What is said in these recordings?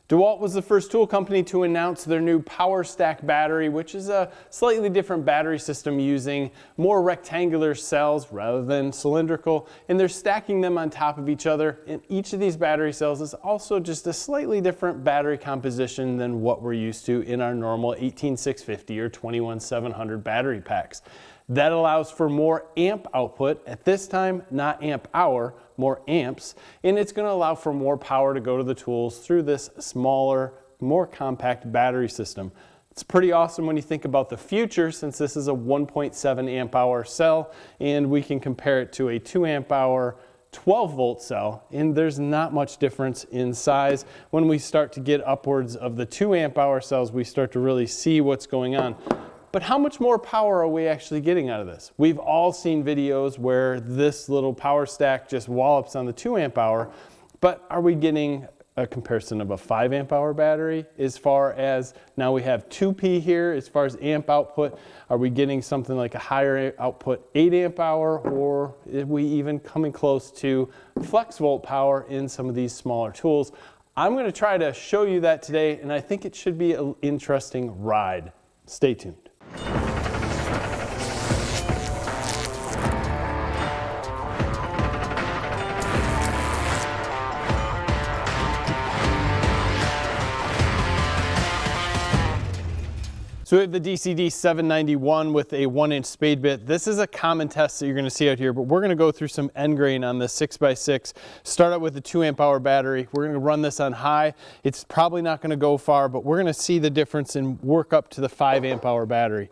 DEWALT was the first tool company to announce their new POWERSTACK battery, which is a slightly different battery system using more rectangular cells rather than cylindrical, and they're stacking them on top of each other. And each of these battery cells is also just a slightly different battery composition than what we're used to in our normal 18650 or 21700 battery packs. That allows for more amp output, at this time not amp hour, more amps, and it's going to allow for more power to go to the tools through this smaller, more compact battery system. It's pretty awesome when you think about the future, since this is a 1.7 amp hour cell and we can compare it to a 2 amp hour 12 volt cell, and there's not much difference in size. When we start to get upwards of the 2 amp hour cells, we start to really see what's going on. But how much more power are we actually getting out of this? We've all seen videos where this little power stack just wallops on the 2 amp hour, but are we getting a comparison of a 5 amp hour battery as far as now we have 2P here as far as amp output? Are we getting something like a higher output 8 amp hour, or are we even coming close to flex volt power in some of these smaller tools? I'm going to try to show you that today, and I think it should be an interesting ride. Stay tuned. So we have the DCD998 with a 1-inch spade bit. This is a common test that you're going to see out here, but we're going to go through some end grain on the 6x6. Start out with the 2 amp hour battery. We're going to run this on high. It's probably not going to go far, but we're going to see the difference and work up to the 5 amp hour battery.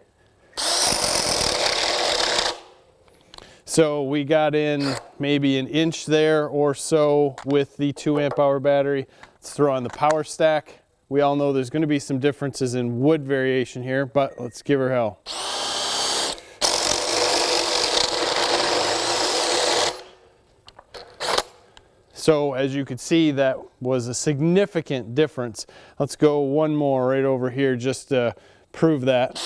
So we got in maybe an inch there or so with the 2 amp hour battery. Let's throw on the POWERSTACK. We all know there's going to be some differences in wood variation here, but let's give her hell. So as you can see, that was a significant difference. Let's go one more right over here just to prove that.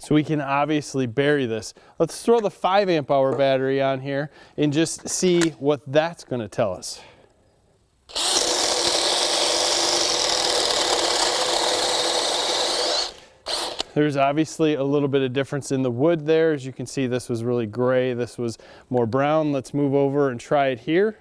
So we can obviously bury this. Let's throw the 5 amp hour battery on here and just see what that's going to tell us. There's obviously a little bit of difference in the wood there. As you can see, this was really gray, this was more brown. Let's move over and try it here.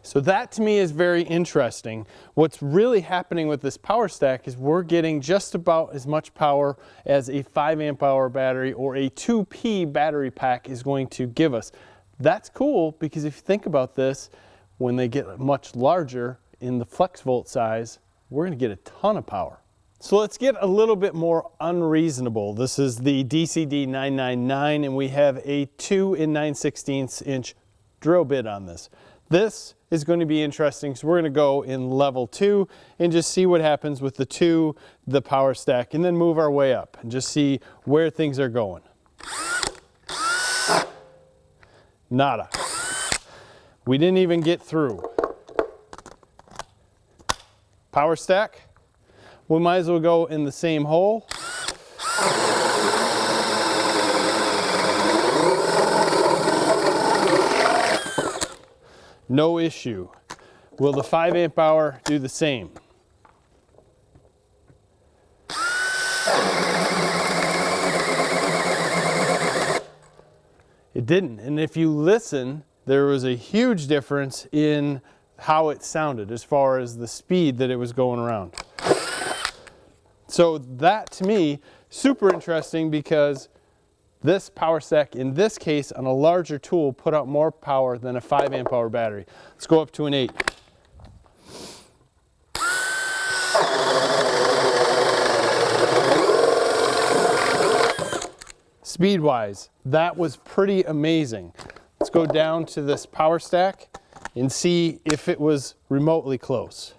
So that to me is very interesting. What's really happening with this POWERSTACK is we're getting just about as much power as a 5 amp hour battery or a 2P battery pack is going to give us. That's cool, because if you think about this, when they get much larger in the flex volt size, we're going to get a ton of power. So let's get a little bit more unreasonable. This is the DCD999 and we have a 2 9/16 inch drill bit on this. This is going to be interesting, so we're going to go in level 2 and just see what happens with the 2, the POWERSTACK, and then move our way up and just see where things are going. Nada. We didn't even get through. POWERSTACK, we might as well go in the same hole. No issue. Will the 5 amp hour do the same? It didn't. And if you listen, there was a huge difference in how it sounded as far as the speed that it was going around. So that to me, super interesting, because this POWERSTACK, in this case, on a larger tool, put out more power than a 5 amp hour battery. Let's go up to an 8. Speed-wise, that was pretty amazing. Let's go down to this POWERSTACK and see if it was remotely close.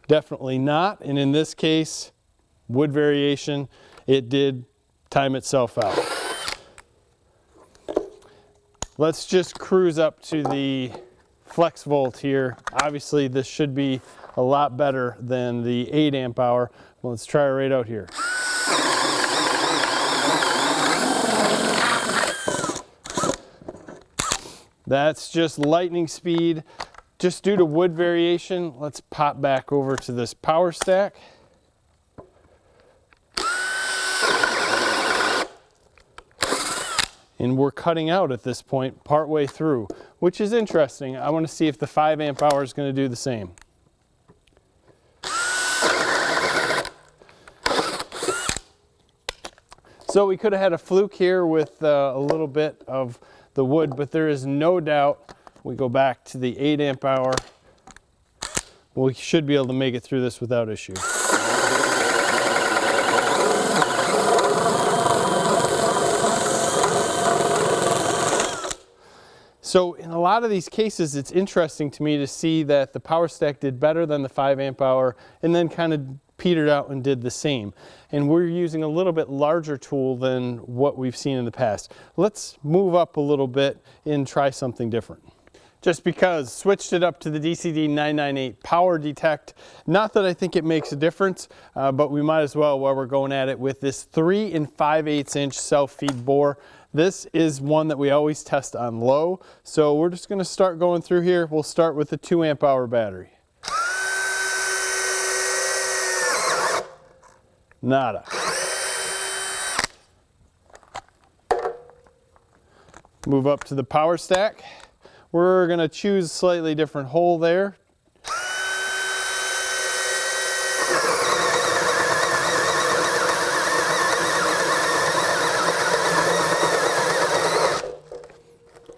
Definitely not, and in this case, wood variation, it did time itself out. Let's just cruise up to the flex volt here. Obviously this should be a lot better than the 8 amp hour. Well, let's try it right out here. That's just lightning speed. Just due to wood variation, let's pop back over to this power stack. And we're cutting out at this point partway through, which is interesting. I want to see if the 5 amp hour is going to do the same. So we could have had a fluke here with a little bit of the wood, but there is no doubt, we go back to the 8 amp hour, we should be able to make it through this without issue. So in a lot of these cases, it's interesting to me to see that the power stack did better than the 5 amp hour and then kind of petered out and did the same. And we're using a little bit larger tool than what we've seen in the past. Let's move up a little bit and try something different. Just because, switched it up to the DCD998 Power Detect. Not that I think it makes a difference, but we might as well while we're going at it with this 3 5/8 inch self-feed bore. This is one that we always test on low. So we're just going to start going through here. We'll start with the 2 amp hour battery. Nada. Move up to the power stack. We're going to choose a slightly different hole there.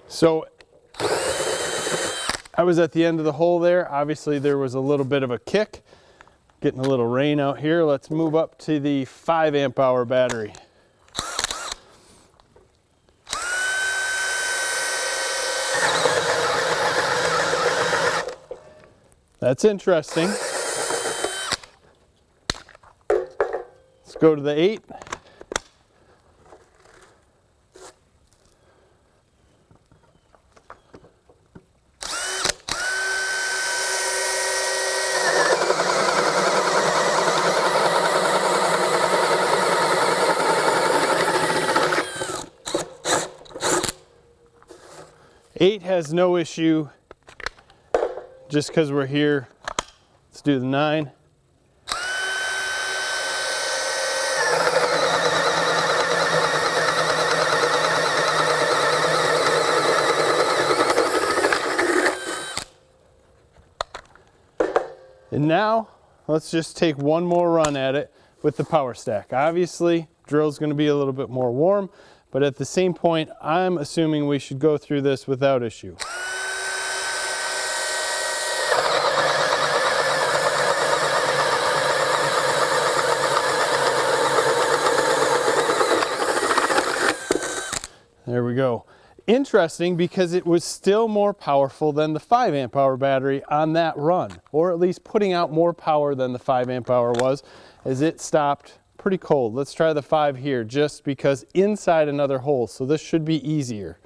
So I was at the end of the hole there. Obviously there was a little bit of a kick. Getting a little rain out here. Let's move up to the 5 amp hour battery. That's interesting. Let's go to the 8. Eight has no issue, just because we're here. Let's do the 9. And now, let's just take one more run at it with the power stack. Obviously, drill's going to be a little bit more warm, but at the same point, I'm assuming we should go through this without issue. There we go. Interesting, because it was still more powerful than the 5 amp hour battery on that run, or at least putting out more power than the 5 amp hour was, as it stopped pretty cold. Let's try the 5 here, just because inside another hole, so this should be easier.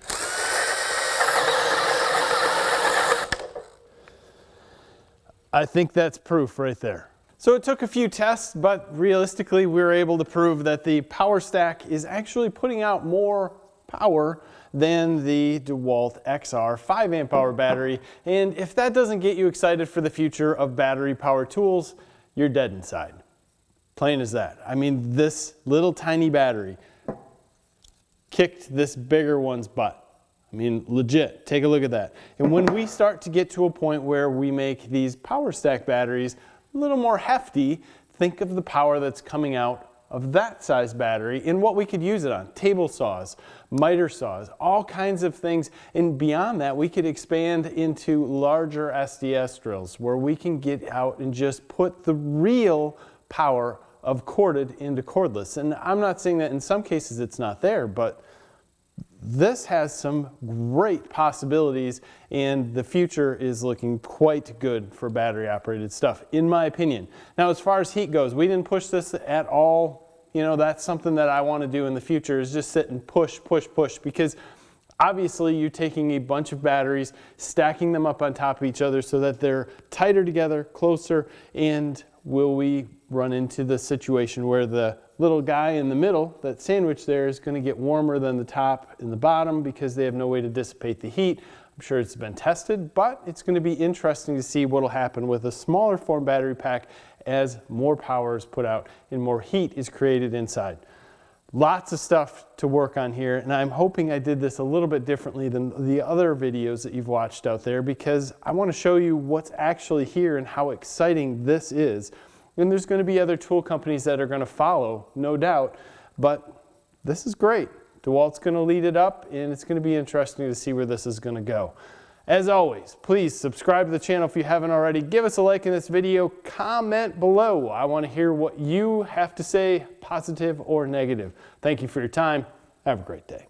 I think that's proof right there. So it took a few tests, but realistically we were able to prove that the power stack is actually putting out more power than the DEWALT XR 5 amp hour battery. And if that doesn't get you excited for the future of battery power tools, you're dead inside. Plain as that. I mean, this little tiny battery kicked this bigger one's butt. I mean, legit, take a look at that. And when we start to get to a point where we make these power stack batteries a little more hefty, think of the power that's coming out of that size battery and what we could use it on. Table saws, miter saws, all kinds of things. And beyond that, we could expand into larger SDS drills where we can get out and just put the real power of corded into cordless. And I'm not saying that in some cases it's not there, but this has some great possibilities, and the future is looking quite good for battery operated stuff, in my opinion. Now, as far as heat goes, we didn't push this at all. You know, that's something that I want to do in the future, is just sit and push, push, push, because Obviously, you're taking a bunch of batteries, stacking them up on top of each other so that they're tighter together, closer, and will we run into the situation where the little guy in the middle, that sandwich there, is going to get warmer than the top and the bottom because they have no way to dissipate the heat. I'm sure it's been tested, but it's going to be interesting to see what will happen with a smaller form battery pack as more power is put out and more heat is created inside. Lots of stuff to work on here, and I'm hoping I did this a little bit differently than the other videos that you've watched out there, because I want to show you what's actually here and how exciting this is. And there's going to be other tool companies that are going to follow, no doubt, but this is great. DEWALT's going to lead it up, and it's going to be interesting to see where this is going to go. As always, please subscribe to the channel if you haven't already. Give us a like in this video. Comment below. I want to hear what you have to say, positive or negative. Thank you for your time. Have a great day.